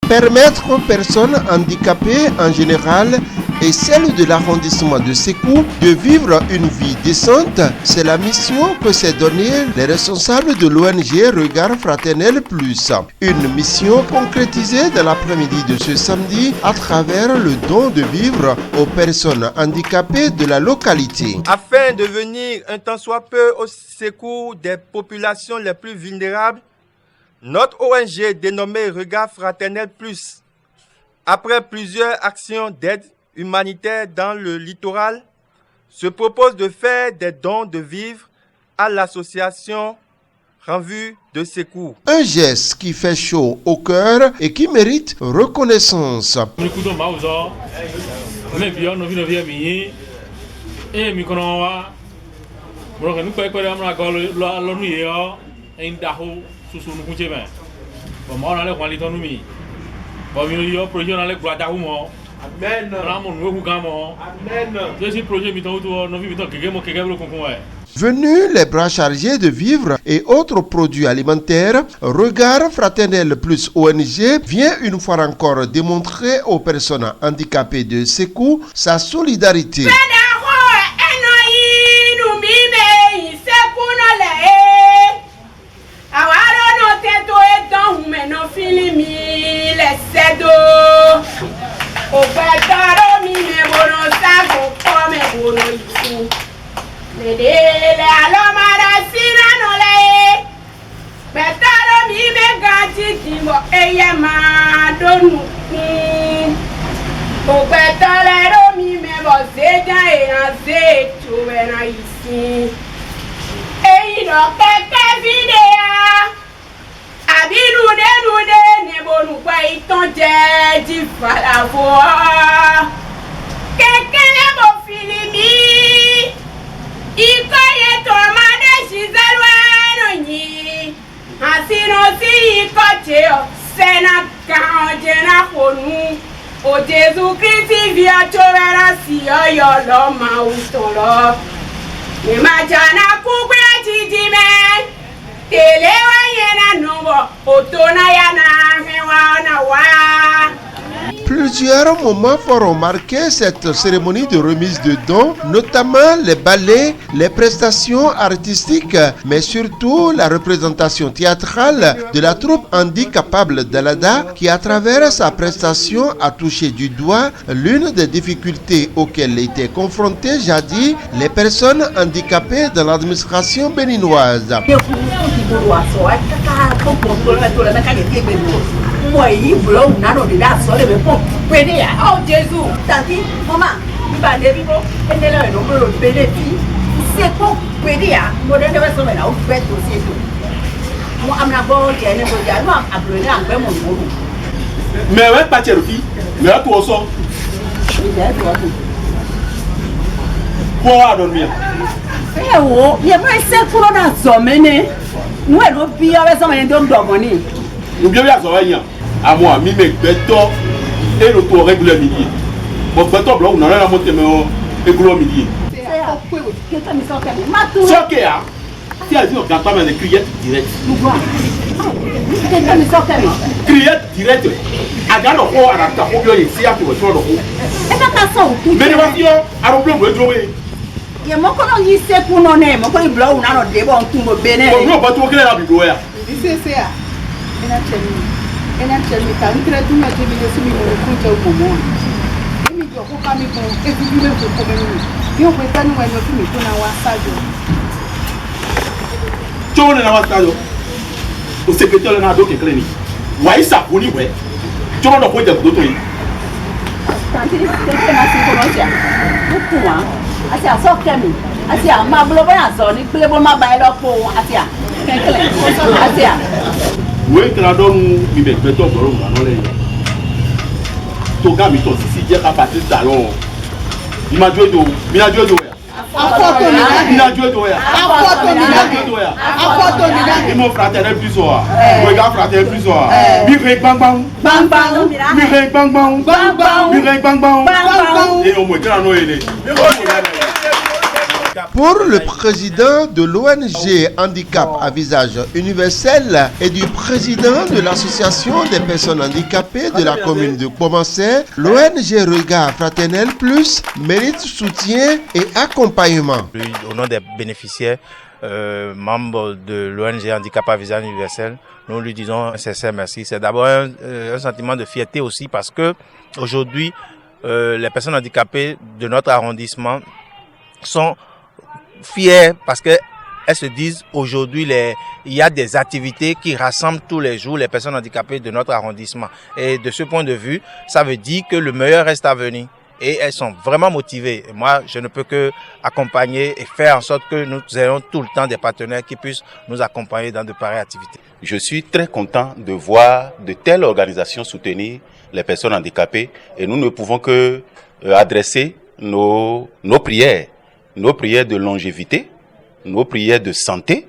Permettre aux personnes handicapées en général et celles de l'arrondissement de Sékou de vivre une vie décente, c'est la mission que s'est donnée les responsables de l'ONG Regard Fraternel Plus. Une mission concrétisée dans l'après-midi de ce samedi à travers le don de vivre aux personnes handicapées de la localité. Afin de venir un tant soit peu au secours des populations les plus vulnérables, notre ONG dénommée Regard Fraternel Plus, après plusieurs actions d'aide humanitaire dans le littoral, se propose de faire des dons de vivres à l'association Renvue de Secours. Un geste qui fait chaud au cœur et qui mérite reconnaissance. Amen. Venus les bras chargés de vivres et autres produits alimentaires, Regard Fraternel Plus ONG vient une fois encore démontrer aux personnes handicapées de Sékou sa solidarité. O Jésus Christ via chovera si yo lo mautolo. Ni majana kubwa jijime. Telewa yena nubo otona yana hewa na wa. Plusieurs moments feront marquer cette cérémonie de remise de dons, notamment les ballets, les prestations artistiques, mais surtout la représentation théâtrale de la troupe handicapable d'Alada qui, à travers sa prestation, a touché du doigt l'une des difficultés auxquelles étaient confrontées jadis les personnes handicapées dans l'administration béninoise. Oh Jésus, tanti, maman, tu vas aller vivre, et là, on peut le bénéfice. C'est quoi, pédia, moi, je vais sauver la oufette aussi. Moi, je vais appeler un peu mon boulot. Mais ouais, pas de fille, mais à toi aussi. Quoi dormir? Eh oh, il y a pas assez pour la semaine. Nous, on peut y avoir ça, mais on doit dormir. Nous bien bien ça à moi, mi me beto et le tour régulier midi. Bon beto blanc, on a la montée mais régulier midi. C'est ok hein. Si elle dit on entend mais crier direct. Crier direct. Agano ko arata ko bio ici à toi sur le coup. Mais le voiture a rompu le jouer. Il y a mon collègue qui sait pour non aimer, mon collègue blanc on a notre débat on tombe béné. Bon non pas tout clair la vidéo là. C'est ça. Ena chemi ta ntre tu ma chemi de simi mo kunja uko mo. Emi jo ko kami ko e bi me ko ko meni. Yo ko tanu wa no simi to na wa sajo. Chone na wa sajo. O secrétaire na do ke kleni. Wa isa kuni we. Chone do ko je do to yi. Tanti te na si ko no sia. Ku wa. Asi a so kemi. Asi a ma blo ba so ni ple bo ma ba lo po asi a. Asi a. Oui, que la donne, il me fait ton boulot, on a ton gars, mais ton si j'ai qu'à partir de talon. Il m'a joué d'eau, il a joué d'eau. Il a joué d'eau. Il m'a fraternel plus soir. Regarde fraternel plus soir. Mirek bang bang. Bang bang. Mirek bang bang. Bang bang. Mirek bang bang. Bang bang. Et on me dit à Noël. Pour le président de l'ONG Handicap à visage universel et du président de l'association des personnes handicapées de la commune de Pomancé, l'ONG Regard Fraternel Plus mérite soutien et accompagnement. Au nom des bénéficiaires, membres de l'ONG Handicap à visage universel, nous lui disons un sincère merci. C'est d'abord un sentiment de fierté aussi parce que aujourd'hui, les personnes handicapées de notre arrondissement sont fiers parce que elles se disent aujourd'hui il y a des activités qui rassemblent tous les jours les personnes handicapées de notre arrondissement. Et de ce point de vue, ça veut dire que le meilleur reste à venir. Et elles sont vraiment motivées. Et moi, je ne peux que accompagner et faire en sorte que nous ayons tout le temps des partenaires qui puissent nous accompagner dans de pareilles activités. Je suis très content de voir de telles organisations soutenir les personnes handicapées et nous ne pouvons que adresser nos prières de longévité, nos prières de santé,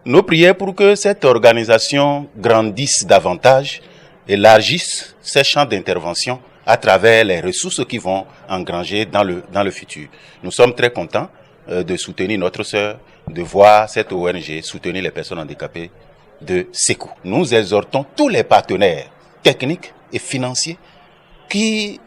nos prières pour que cette organisation grandisse davantage, élargisse ses champs d'intervention à travers les ressources qui vont engranger dans le futur. Nous sommes très contents de soutenir notre sœur, de voir cette ONG soutenir les personnes handicapées de Sékou. Nous exhortons tous les partenaires techniques et financiers qui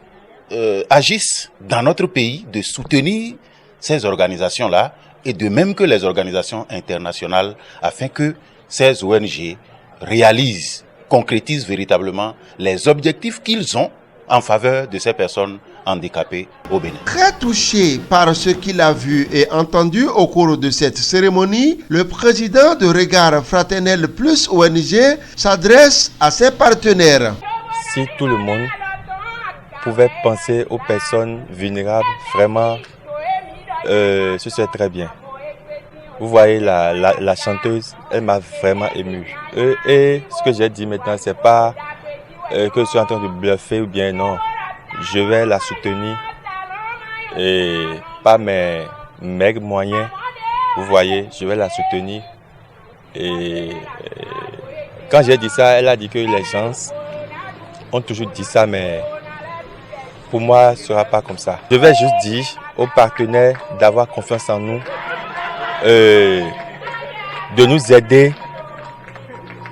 agissent dans notre pays de soutenir ces organisations-là et de même que les organisations internationales afin que ces ONG réalisent, concrétisent véritablement les objectifs qu'ils ont en faveur de ces personnes handicapées au Bénin. Très touché par ce qu'il a vu et entendu au cours de cette cérémonie, le président de Regard Fraternel Plus ONG s'adresse à ses partenaires. Si tout le monde pouvait penser aux personnes vulnérables, vraiment, ce serait très bien. Vous voyez, la chanteuse, elle m'a vraiment ému. Et ce que j'ai dit maintenant, c'est pas que je suis en train de bluffer ou bien non. Je vais la soutenir et pas mes maigres moyens. Vous voyez, je vais la soutenir. Et quand j'ai dit ça, elle a dit que les gens ont toujours dit ça, mais pour moi, ce ne sera pas comme ça. Je vais juste dire aux partenaires d'avoir confiance en nous, de nous aider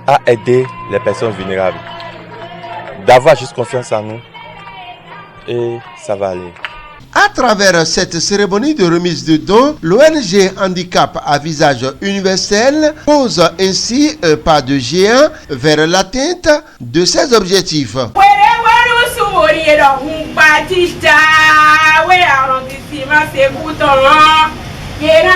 à aider les personnes vulnérables. D'avoir juste confiance en nous et ça va aller. À travers cette cérémonie de remise de dons, l'ONG Handicap à visage universel pose ainsi un pas de géant vers l'atteinte de ses objectifs. Yena